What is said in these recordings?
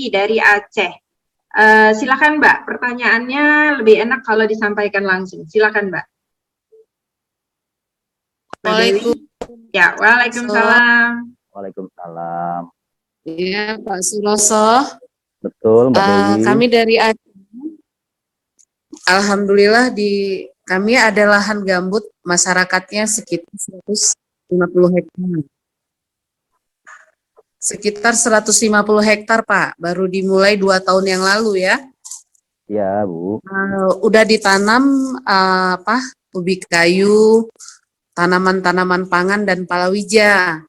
Dewi dari Aceh. Silakan Mbak, pertanyaannya lebih enak kalau disampaikan langsung. Silakan Mbak. Mbak Dewi. Ya, waalaikumsalam. Waalaikumsalam. Iya, Pak Suroso. Betul, Mbak Dewi. Kami dari Aceh. Alhamdulillah kami ada lahan gambut, masyarakatnya sekitar 150 hektar. Sekitar 150 hektar, Pak. Baru dimulai 2 tahun yang lalu ya. Iya, Bu. Udah ditanam ubi kayu, tanaman-tanaman pangan dan palawija.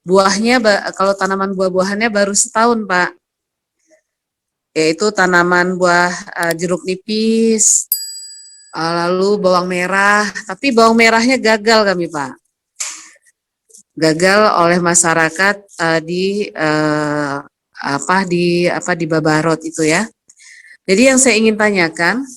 Buahnya kalau tanaman buah-buahannya baru setahun, Pak. Yaitu tanaman buah jeruk nipis, lalu bawang merah. Tapi bawang merahnya gagal kami, Pak. Gagal oleh masyarakat di Babarot itu ya. Jadi yang saya ingin tanyakan,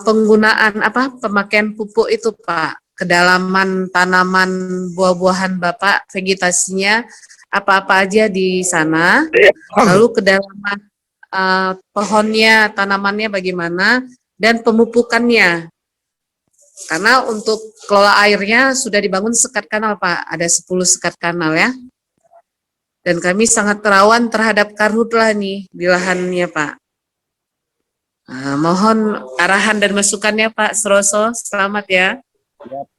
penggunaan pemakaian pupuk itu Pak, kedalaman tanaman buah-buahan Bapak, vegetasinya apa-apa aja di sana, lalu kedalaman pohonnya, tanamannya bagaimana, dan pemupukannya. Karena untuk kelola airnya sudah dibangun sekat kanal Pak, ada 10 sekat kanal ya. Dan kami sangat rawan terhadap karhutlah nih di lahannya Pak. Mohon arahan dan masukannya Pak Suroso, selamat ya.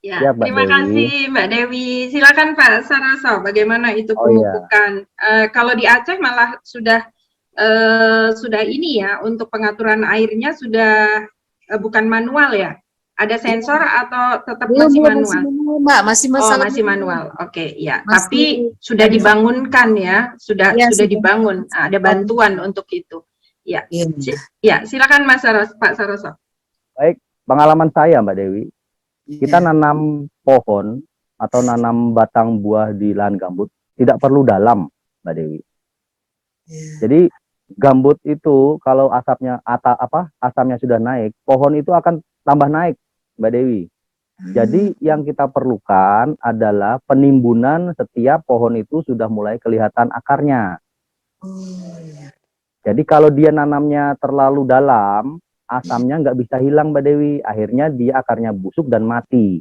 Ya, terima kasih Mbak Dewi. Silakan Pak Suroso, bagaimana itu pemupukan? Kalau di Aceh malah sudah ini ya, untuk pengaturan airnya sudah bukan manual ya? Ada sensor atau tetap masih manual? Mbak, masih manual. Oke, ya. Tapi sudah dibangunkan ya, sudah dibangun. Ada bantuan untuk itu. Ya. Ya, silakan Pak Suroso. Baik, pengalaman saya Mbak Dewi. Kita nanam pohon atau nanam batang buah di lahan gambut tidak perlu dalam, Mbak Dewi. Jadi gambut itu kalau asamnya sudah naik, pohon itu akan tambah naik, Mbak Dewi. Jadi yang kita perlukan adalah penimbunan setiap pohon itu sudah mulai kelihatan akarnya. Jadi kalau dia nanamnya terlalu dalam, asamnya nggak bisa hilang, Mbak Dewi. Akhirnya dia akarnya busuk dan mati.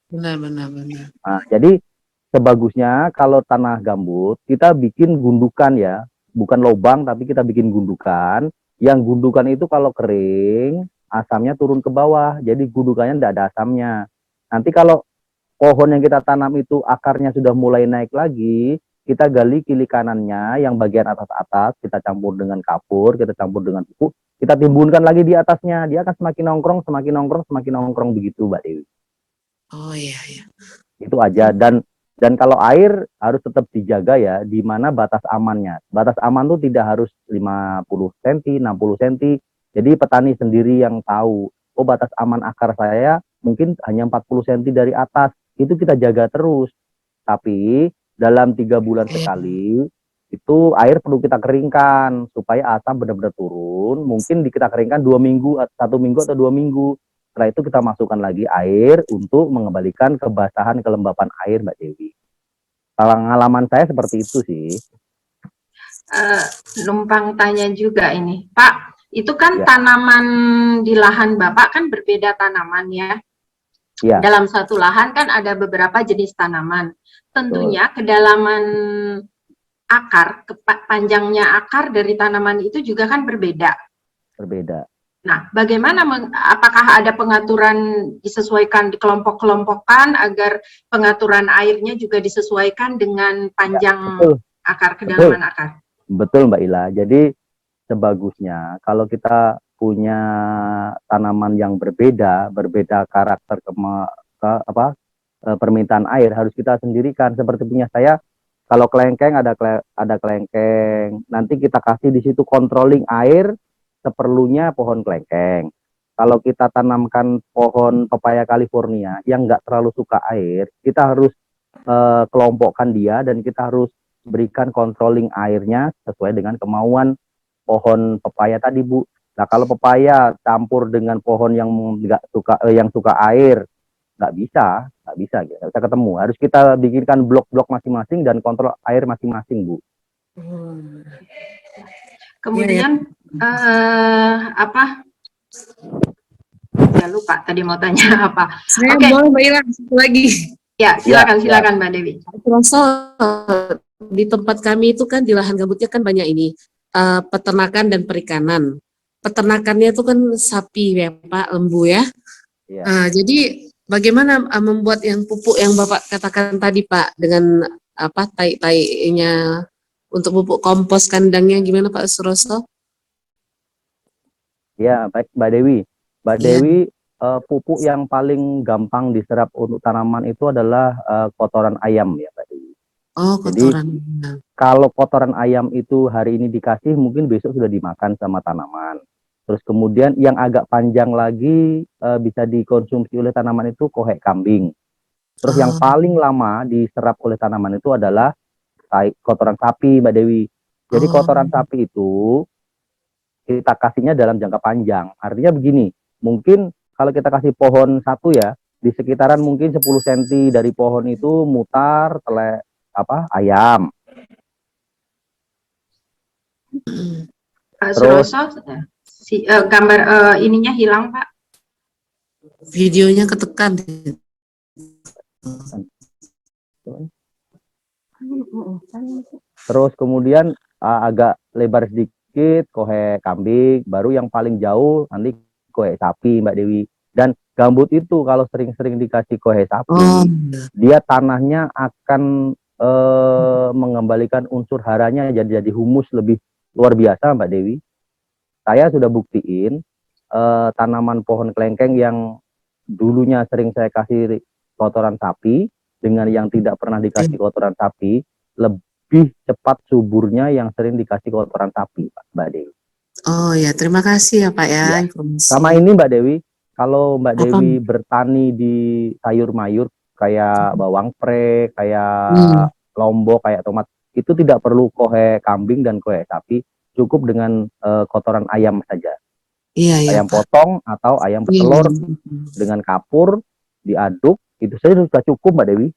Benar. Nah, jadi sebagusnya kalau tanah gambut, kita bikin gundukan ya. Bukan lubang, tapi kita bikin gundukan. Yang gundukan itu kalau kering, asamnya turun ke bawah. Jadi gundukannya tidak ada asamnya. Nanti kalau pohon yang kita tanam itu akarnya sudah mulai naik lagi, kita gali kiri kanannya, yang bagian atas-atas, kita campur dengan kapur, kita campur dengan pupuk, kita timbunkan lagi di atasnya. Dia akan semakin nongkrong begitu, Mbak Dewi. Oh iya. Itu aja. Dan kalau air harus tetap dijaga ya, di mana batas amannya. Batas aman itu tidak harus 50 cm, 60 cm. Jadi petani sendiri yang tahu, oh batas aman akar saya mungkin hanya 40 cm dari atas. Itu kita jaga terus. Tapi dalam 3 bulan sekali, itu air perlu kita keringkan supaya asam benar-benar turun. Mungkin kita keringkan 2 minggu, 1 minggu atau 2 minggu. Setelah itu kita masukkan lagi air untuk mengembalikan kebasahan, kelembapan air, Mbak Dewi. Pengalaman saya seperti itu sih. Numpang tanya juga ini, Pak. Itu kan tanaman di lahan Bapak kan berbeda tanaman ya. Dalam satu lahan kan ada beberapa jenis tanaman. Tentunya kedalaman akar, panjangnya akar dari tanaman itu juga kan berbeda. Nah, bagaimana, apakah ada pengaturan disesuaikan, dikelompok-kelompokkan agar pengaturan airnya juga disesuaikan dengan panjang akar, kedalaman akar? Betul Mbak Ila. Jadi sebagusnya kalau kita punya tanaman yang berbeda karakter permintaan air, harus kita sendirikan. Seperti punya saya, kalau kelengkeng ada kelengkeng, nanti kita kasih di situ controlling air seperlunya pohon kelengkeng. Kalau kita tanamkan pohon pepaya California yang nggak terlalu suka air, kita harus kelompokkan dia dan kita harus berikan controlling airnya sesuai dengan kemauan pohon pepaya tadi, Bu. Nah, kalau pepaya campur dengan pohon yang nggak suka yang suka air, nggak bisa ketemu. Harus kita bikinkan blok-blok masing-masing dan kontrol air masing-masing, Bu. Kemudian apa? Saya lupa tadi mau tanya apa. Saya Oke. mau Mbak Ira satu lagi. Ya, silakan Mbak Dewi. Terasa di tempat kami itu kan di lahan gambutnya kan banyak ini peternakan dan perikanan. Peternakannya itu kan sapi ya Pak, lembu ya. Jadi bagaimana membuat yang pupuk yang Bapak katakan tadi Pak dengan apa tai-tainya untuk pupuk kompos kandangnya gimana Pak Suroso? Ya, baik Mbak Dewi. Mbak Dewi, pupuk yang paling gampang diserap untuk tanaman itu adalah kotoran ayam ya Mbak Dewi. Oh, kotoran. Jadi, kalau kotoran ayam itu hari ini dikasih, mungkin besok sudah dimakan sama tanaman. Terus kemudian yang agak panjang lagi bisa dikonsumsi oleh tanaman itu kohek kambing. Terus yang paling lama diserap oleh tanaman itu adalah kotoran sapi Mbak Dewi. Jadi kotoran sapi itu kita kasihnya dalam jangka panjang. Artinya begini, mungkin kalau kita kasih pohon satu ya, di sekitaran mungkin 10 cm dari pohon itu mutar ayam. Terus gambar ininya hilang Pak. Videonya ketekan. Terus kemudian agak lebar sedikit kohek kambing, baru yang paling jauh nanti kohek sapi Mbak Dewi. Dan gambut itu kalau sering-sering dikasih kohek sapi, dia tanahnya akan mengembalikan unsur haranya jadi humus lebih luar biasa Mbak Dewi. Saya sudah buktiin tanaman pohon kelengkeng yang dulunya sering saya kasih kotoran sapi dengan yang tidak pernah dikasih kotoran sapi lebih cepat suburnya yang sering dikasih kotoran sapi Mbak Dewi. Oh ya, terima kasih ya Pak ya. Sama ini Mbak Dewi, kalau Mbak Dewi bertani di sayur mayur kayak bawang pre, kayak lombok, kayak tomat, itu tidak perlu kohek kambing dan kohek sapi, cukup dengan kotoran ayam saja. Ayam potong atau ayam petelur dengan kapur diaduk, itu saja sudah cukup Mbak Dewi.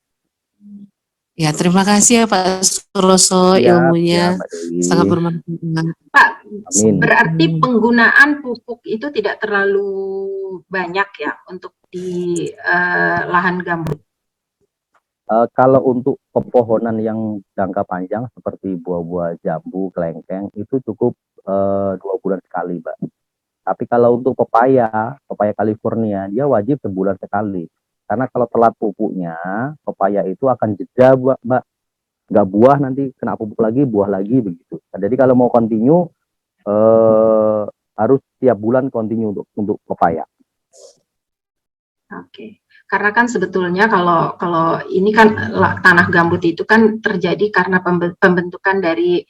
Ya, terima kasih ya Pak Suroso, ilmunya sangat bermanfaat. Pak, berarti penggunaan pupuk itu tidak terlalu banyak ya untuk di lahan gambut? Kalau untuk pepohonan yang jangka panjang seperti buah-buah jambu, kelengkeng, itu cukup 2 bulan sekali, Mbak. Tapi kalau untuk pepaya California, dia wajib sebulan sekali. Karena kalau telat pupuknya, pepaya itu akan jeda, Mbak. Nggak buah, nanti kena pupuk lagi, buah lagi, begitu. Jadi kalau mau continue, harus tiap bulan continue untuk pepaya. Oke. Karena kan sebetulnya kalau ini kan tanah gambut itu kan terjadi karena pembentukan dari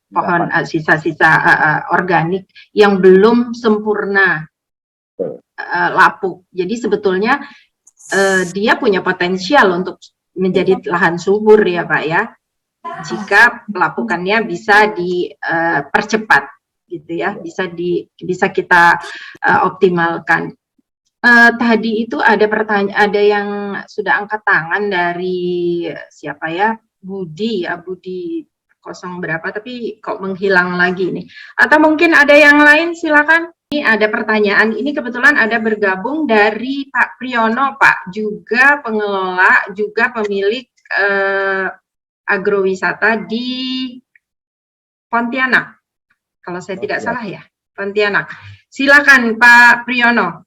pohon sisa-sisa organik yang belum sempurna lapuk. Jadi sebetulnya dia punya potensial untuk menjadi lahan subur ya Pak ya, jika pelapukannya bisa dipercepat gitu ya, bisa kita optimalkan. Tadi itu ada pertanyaan, ada yang sudah angkat tangan dari siapa ya, Budi 0 berapa, tapi kok menghilang lagi nih. Atau mungkin ada yang lain, silakan. Ini ada pertanyaan, ini kebetulan ada bergabung dari Pak Priyono, Pak, juga pengelola, juga pemilik agrowisata di Pontianak. Kalau saya tidak salah ya, Pontianak. Silakan Pak Priyono.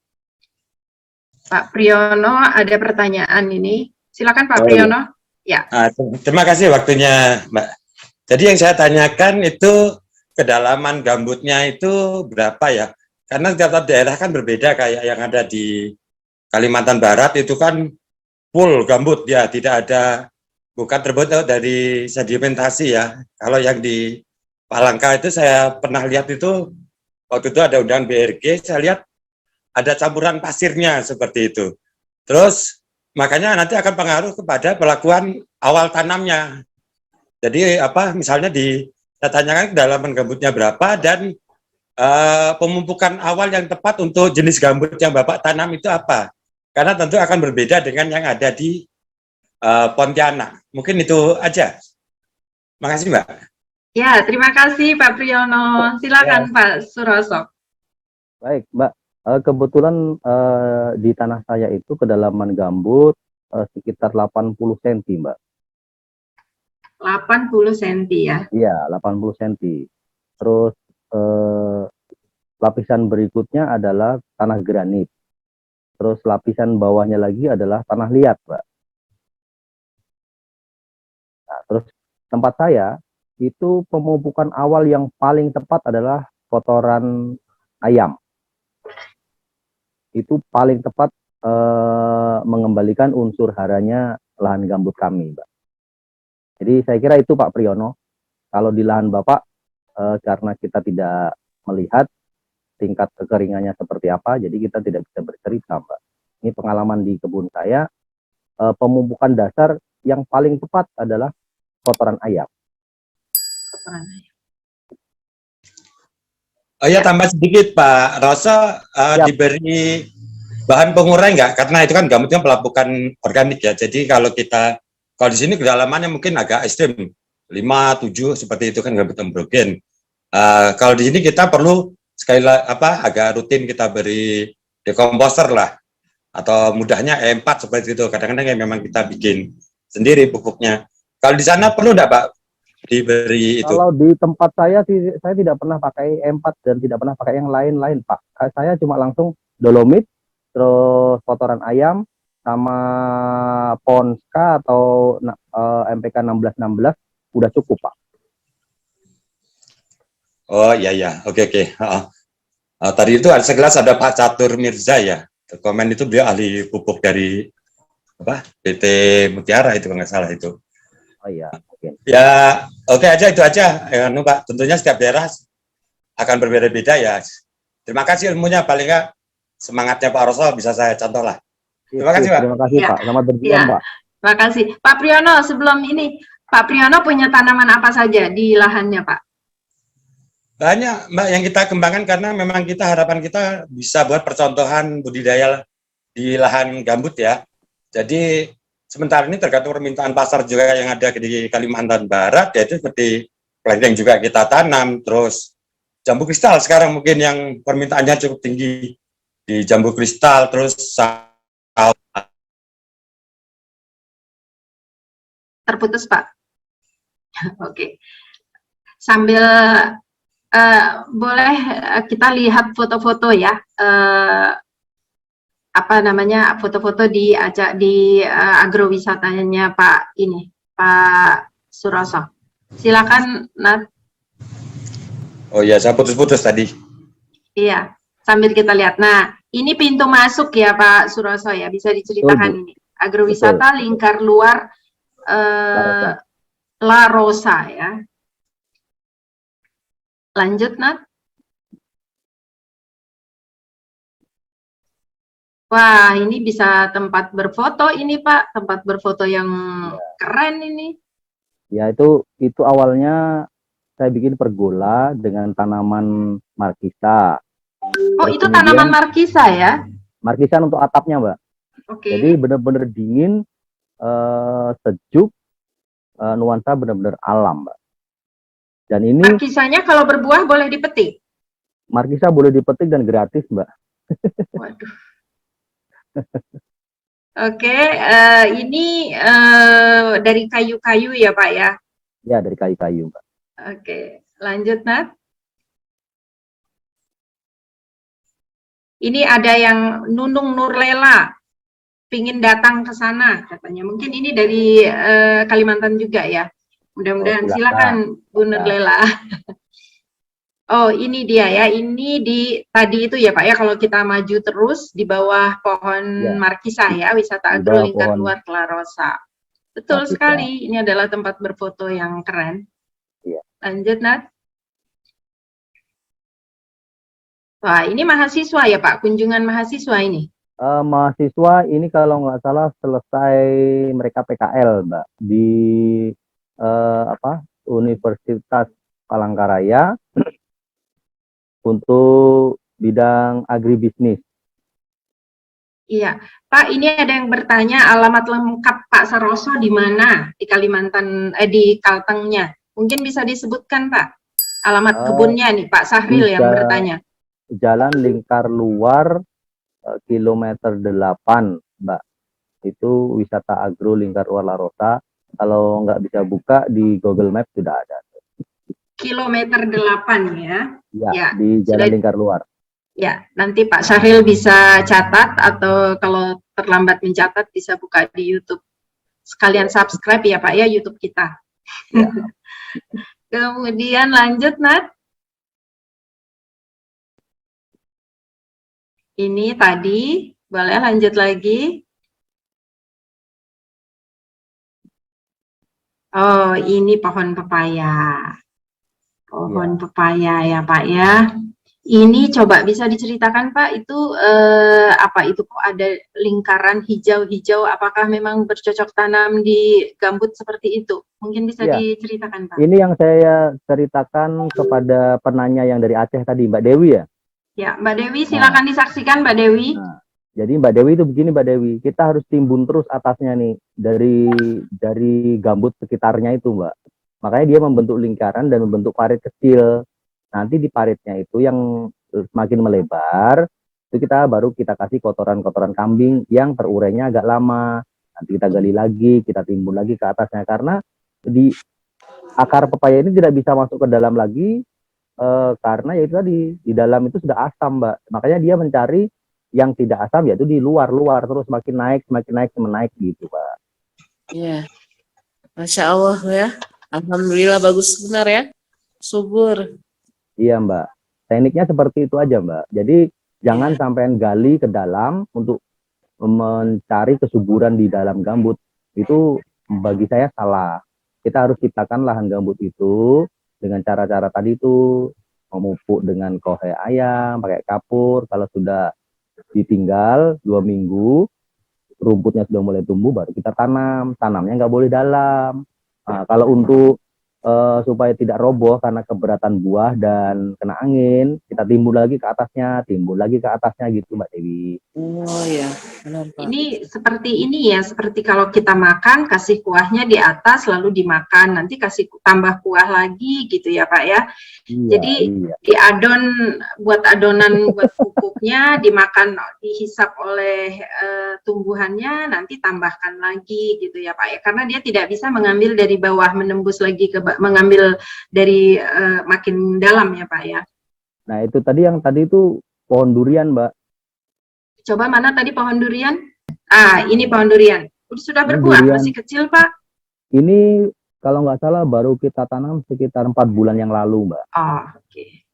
Pak Priyono, ada pertanyaan ini. Silakan Pak Priyono. Ya. Terima kasih waktunya, Mbak. Jadi yang saya tanyakan itu kedalaman gambutnya itu berapa ya? Karena tiap-tiap daerah kan berbeda, kayak yang ada di Kalimantan Barat itu kan full gambut ya, tidak ada, bukan terbuat dari sedimentasi ya. Kalau yang di Palangka itu saya pernah lihat itu, waktu itu ada undangan BRG, saya lihat ada campuran pasirnya seperti itu. Terus makanya nanti akan pengaruh kepada pelakuan awal tanamnya. Jadi misalnya saya tanyakan kedalaman gambutnya berapa dan pemupukan awal yang tepat untuk jenis gambut yang Bapak tanam itu apa? Karena tentu akan berbeda dengan yang ada di Pontianak. Mungkin itu aja. Makasih Mbak. Ya, terima kasih Pak Priyono. Silakan Ya. Pak Suroso. Baik, Mbak. Kebetulan di tanah saya itu kedalaman gambut sekitar 80 cm, Mbak. 80 cm ya. Iya, 80 cm. Terus lapisan berikutnya adalah tanah granit. Terus lapisan bawahnya lagi adalah tanah liat, Mbak. Nah, terus tempat saya itu pemupukan awal yang paling tepat adalah kotoran ayam. Itu paling tepat mengembalikan unsur haranya lahan gambut kami, Mbak. Jadi saya kira itu Pak Priyono. Kalau di lahan Bapak, karena kita tidak melihat tingkat kekeringannya seperti apa, jadi kita tidak bisa bercerita, Mbak. Ini pengalaman di kebun saya, pemupukan dasar yang paling tepat adalah kotoran ayam. Oh ya, tambah sedikit Pak Roso, diberi bahan pengurai nggak? Karena itu kan gambutnya pelapukan organik ya. Jadi kalau di sini kedalamannya mungkin agak ekstrim, 5, 7 seperti itu kan gambut androgen. Kalau di sini kita perlu agak rutin kita beri dekomposter lah, atau mudahnya E4 seperti itu. Kadang-kadang ya memang kita bikin sendiri pupuknya. Kalau di sana perlu nggak Pak diberi itu? Kalau di tempat saya sih, saya tidak pernah pakai E4 dan tidak pernah pakai yang lain-lain, Pak. Saya cuma langsung dolomit, terus kotoran ayam, sama Ponska atau MPK 1616 udah cukup, Pak. Oh iya, oke. Tadi itu sekelas ada Pak Catur Mirza ya. Komen itu beliau ahli pupuk dari PT Mutiara itu nggak salah itu. Oh iya, mungkin. Ya, oke aja itu aja. Pak, tentunya setiap daerah akan berbeda-beda ya. Terima kasih ilmunya, paling nggak semangatnya Pak Roso bisa saya contoh lah. Terima kasih Pak. Terima kasih Pak. Selamat berjuang Pak. Terima kasih Pak Priyono. Sebelum ini Pak Priyono punya tanaman apa saja di lahannya Pak? Banyak Mbak yang kita kembangkan karena memang harapan kita bisa buat percontohan budidaya di lahan gambut ya. Jadi sementara ini tergantung permintaan pasar juga yang ada di Kalimantan Barat, yaitu seperti kelengkeng juga kita tanam, terus jambu kristal sekarang mungkin yang permintaannya cukup tinggi di jambu kristal, terus terputus Pak. Oke. Sambil boleh kita lihat foto-foto ya, foto-foto di agrowisatanya Pak Suroso. Silakan Nat. Oh iya, saya putus-putus tadi. Iya, sambil kita lihat. Nah, ini pintu masuk ya Pak Suroso ya, bisa diceritakan ini. Agrowisata Lingkar Luar La Rosa ya. Lanjut, Nat. Wah, ini bisa tempat berfoto ini, Pak. Tempat berfoto yang keren ini. Ya, itu awalnya saya bikin pergola dengan tanaman markisa. Oh, itu tanaman markisa ya? Markisa untuk atapnya, Mbak. Oke. Jadi benar-benar dingin, sejuk, nuansa benar-benar alam, Mbak. Dan ini markisanya kalau berbuah boleh dipetik? Markisa boleh dipetik dan gratis, Mbak. Waduh. Oke, ini dari kayu-kayu ya Pak ya? Ya, dari kayu-kayu, Mbak. Oke, lanjut Nat. Ini ada yang Nunung Nurlela, pingin datang ke sana katanya. Mungkin ini dari Kalimantan juga ya? Mudah-mudahan, silakan Bu Nurlela. Oh, ini dia ya. Ini tadi itu ya Pak ya, kalau kita maju terus di bawah pohon markisa ya, wisata agro Lingkar Luar La Rosa. Betul sekali. Ini adalah tempat berfoto yang keren. Ya. Lanjut, Nat. Wah, ini mahasiswa ya Pak, kunjungan mahasiswa ini? Mahasiswa ini kalau nggak salah selesai mereka PKL, Mbak, di Universitas Palangkaraya untuk bidang agribisnis. Iya, Pak, ini ada yang bertanya alamat lengkap Pak Suroso di mana di Kalimantan, di Kaltengnya. Mungkin bisa disebutkan Pak, alamat kebunnya nih, Pak Sahril yang bertanya. Jalan Lingkar Luar, kilometer 8, Mbak. Itu wisata agro Lingkar Luar La Rosa. Kalau nggak bisa buka di Google Maps sudah ada. Kilometer 8 ya? Ya, di Jalan Lingkar Luar. Ya, nanti Pak Sahril bisa catat atau kalau terlambat mencatat bisa buka di YouTube. Sekalian subscribe ya Pak ya YouTube kita. Ya. Kemudian lanjut Nat. Ini tadi, boleh lanjut lagi. Oh, ini pohon pepaya. Pohon pepaya ya Pak ya. Ini coba bisa diceritakan Pak, itu apa itu kok ada lingkaran hijau-hijau, apakah memang bercocok tanam di gambut seperti itu? Mungkin bisa diceritakan Pak. Ini yang saya ceritakan kepada penanya yang dari Aceh tadi, Mbak Dewi ya? Ya, Mbak Dewi silakan disaksikan Mbak Dewi. Jadi Mbak Dewi itu begini Mbak Dewi, kita harus timbun terus atasnya nih, dari gambut sekitarnya itu Mbak. Makanya dia membentuk lingkaran dan membentuk parit kecil. Nanti di paritnya itu yang semakin melebar, itu kita kasih kotoran-kotoran kambing yang terurainya agak lama. Nanti kita gali lagi, kita timbun lagi ke atasnya. Karena di akar pepaya ini tidak bisa masuk ke dalam lagi, karena ya itu tadi, di dalam itu sudah asam Mbak. Makanya dia mencari yang tidak asam, yaitu di luar-luar, terus semakin naik gitu Pak. Iya, Masya Allah ya. Alhamdulillah bagus benar ya, subur. Iya Mbak, tekniknya seperti itu aja Mbak. Jadi jangan sampean gali ke dalam untuk mencari kesuburan di dalam gambut. Itu bagi saya salah. Kita harus ciptakan lahan gambut itu dengan cara-cara tadi itu, memupuk dengan kohe ayam, pakai kapur. Kalau sudah ditinggal 2 minggu, rumputnya sudah mulai tumbuh, baru kita tanam. Tanamnya nggak boleh dalam. Nah, kalau untuk supaya tidak roboh karena keberatan buah dan kena angin, kita timbun lagi ke atasnya gitu Mbak Dewi. Oh ya, benar Pak. Ini seperti kalau kita makan, kasih kuahnya di atas lalu dimakan, nanti kasih tambah kuah lagi gitu ya Pak ya. Jadi buat adonan buat pupuknya, dimakan, dihisap oleh tumbuhannya, nanti tambahkan lagi gitu ya Pak ya. Karena dia tidak bisa mengambil dari bawah, menembus lagi mengambil dari makin dalam ya Pak ya. Nah itu tadi itu pohon durian Mbak. Coba mana tadi pohon durian? Ini pohon durian. Sudah berbuah, masih kecil Pak. Ini kalau nggak salah baru kita tanam sekitar 4 bulan yang lalu Mbak. Oke.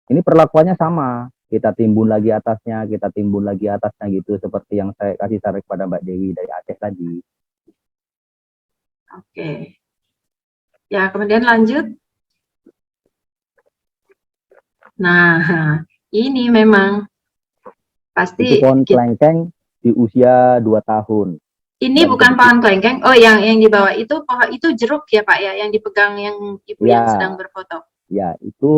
Ini perlakuannya sama. Kita timbun lagi atasnya gitu, seperti yang saya kasih saran kepada Mbak Dewi dari Aceh tadi. Oke. Ya, kemudian lanjut. Nah, ini memang pasti itu pohon kelengkeng di usia 2 tahun. Ini bukan pohon kelengkeng. Oh, yang di bawah itu pohon itu jeruk ya Pak ya, yang dipegang yang ibu yang sedang berfoto. Ya, itu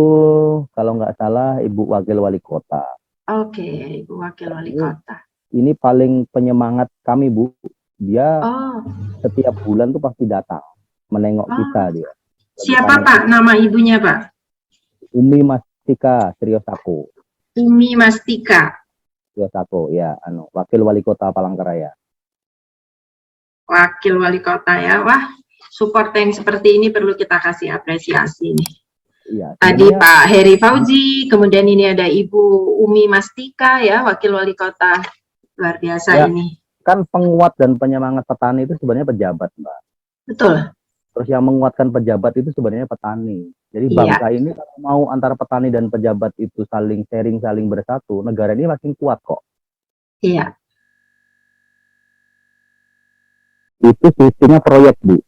kalau nggak salah Ibu Wakil Wali Kota. Oke, Ibu Wakil Wali Kota. Ini paling penyemangat kami Bu. Dia setiap bulan tuh pasti datang menengok kita dia. Siapa Pak nama ibunya Pak? Umi Mastika Triosako. Umi Mastika. Triosako ya, Wakil Wali Kota Palangkaraya. Wakil Wali Kota ya, wah support yang seperti ini perlu kita kasih apresiasi nih. Iya, tadi Pak Heri Fauzi, kemudian ini ada Ibu Umi Mastika ya, Wakil Wali Kota, luar biasa ya, ini. Kan penguat dan penyemangat petani itu sebenarnya pejabat Mbak. Betul. Terus yang menguatkan pejabat itu sebenarnya petani. Jadi bangsa ini kalau mau antara petani dan pejabat itu saling sharing, saling bersatu, negara ini makin kuat kok. Iya. Itu sistemnya proyek Bu.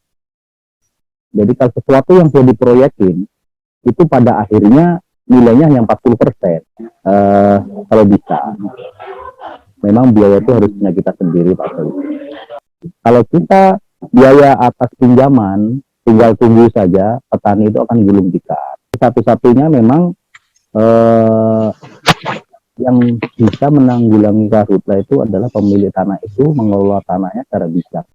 Jadi kalau sesuatu yang sudah diproyekin, itu pada akhirnya nilainya hanya 40%. Kalau bisa. Memang biaya itu harus punya kita sendiri Pak. Kalau kita biaya atas pinjaman, tinggal tunggu saja, petani itu akan gulung tikar. Satu-satunya memang yang bisa menanggulangi karhutla itu adalah pemilik tanah itu mengelola tanahnya secara bijak.